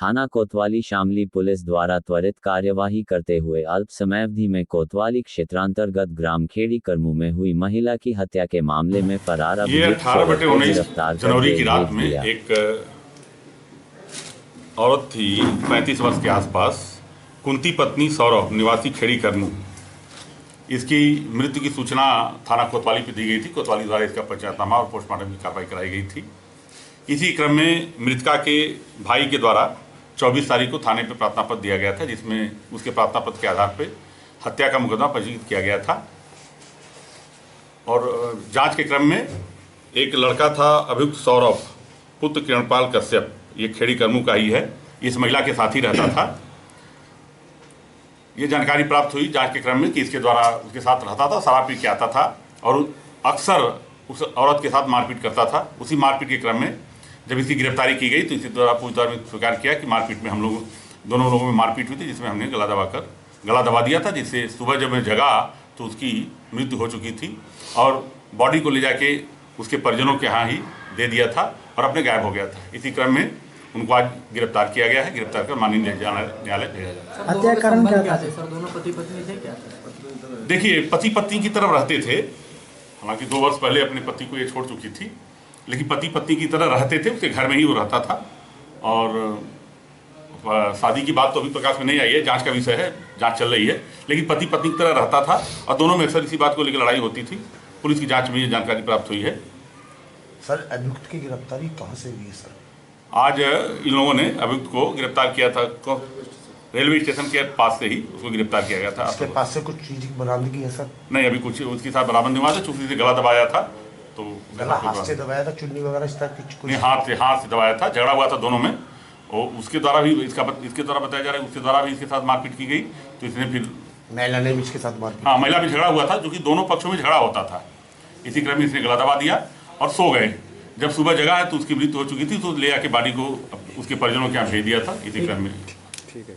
थाना कोतवाली शामली पुलिस द्वारा त्वरित कार्यवाही करते हुए अल्प समयावधि में कोतवाली क्षेत्रांतर्गत ग्राम खेड़ी करमू में हुई महिला की हत्या के मामले में फरार अभियुक्त सौरभ को गिरफ्तार कर जनवरी की रात जेल में भेज दिया। एक औरत थी 35 वर्ष के आसपास, कुंती पत्नी सौरभ निवासी खेड़ी करमू, इसकी मृत्यु की सूचना थाना कोतवाली पे दी गई थी। कोतवाली द्वारा इसका पंचायतनामा और पोस्टमार्टम की कार्रवाई कराई गई थी। इसी क्रम में मृतका के भाई के द्वारा 24 तारीख को थाने पे प्रार्थना पत्र दिया गया था, जिसमें उसके प्रार्थना पत्र के आधार पे हत्या का मुकदमा पंजीकृत किया गया था। और जांच के क्रम में एक लड़का था अभियुक्त सौरभ पुत्र किरणपाल कश्यप, ये खेड़ी करमू का ही है, इस महिला के साथ ही रहता था। ये जानकारी प्राप्त हुई जांच के क्रम में कि इसके द्वारा उसके साथ रहता था, शराब पी के आता था और अक्सर उस औरत के साथ मारपीट करता था। उसी मारपीट के क्रम में जब इसकी गिरफ्तारी की गई तो इसी द्वारा पूछताछ में स्वीकार किया कि मारपीट में हम लोग दोनों लोगों में मारपीट हुई थी, जिसमें हमने गला दबा दिया था, जिससे सुबह जब मैं जगा तो उसकी मृत्यु हो चुकी थी और बॉडी को ले जाके उसके परिजनों के यहाँ ही दे दिया था और अपने गायब हो गया था। इसी क्रम में उनको आज गिरफ्तार किया गया है। गिरफ्तार कर माननीय न्यायालय भेजा जाएगा। हत्या कारण क्या था सर? दोनों पति पत्नी थे क्या? देखिए, पति पत्नी की तरफ रहते थे, हालांकि 2 वर्ष पहले अपने पति को ये छोड़ चुकी थी, लेकिन पति पत्नी की तरह रहते थे, उसके घर में ही वो रहता था। और शादी की बात तो अभी प्रकाश में नहीं आई है, जांच का विषय है, जांच चल रही है, लेकिन पति पत्नी की तरह रहता था और दोनों में अक्सर इसी बात को लेकर लड़ाई होती थी। पुलिस की जांच में ये जानकारी प्राप्त हुई है। सर, अभियुक्त की गिरफ्तारी कहाँ से हुई है सर? आज इन लोगों ने अभियुक्त को गिरफ्तार किया था, रेलवे स्टेशन के पास से ही उसको गिरफ्तार किया गया था। उसके पास से कुछ चीज की बरामदगी है सर? नहीं, अभी कुछ उसके साथ बरामद नहीं हुआ था, चूंकि से गला दबाया था तो गला हाथ से दबाया था, चुन्नी वगैरह इस तरह की कुछ? नहीं, हाथ से दबाया था, झगड़ा हुआ था दोनों में और उसके द्वारा भी इसके द्वारा बताया जा रहा है, उसके द्वारा भी इसके साथ मारपीट की गई, तो इसने फिर महिला ने भी इसके साथ मारपीट? हाँ, महिला भी झगड़ा हुआ था, जो कि दोनों पक्षों में झगड़ा होता था। इसी क्रम में इसने गला दबा दिया और सो गए। जब सुबह जगा है तो उसकी मृत्यु हो चुकी थी, तो ले आके बॉडी को उसके परिजनों के यहाँ भेज दिया था। इसी क्रम में ठीक है।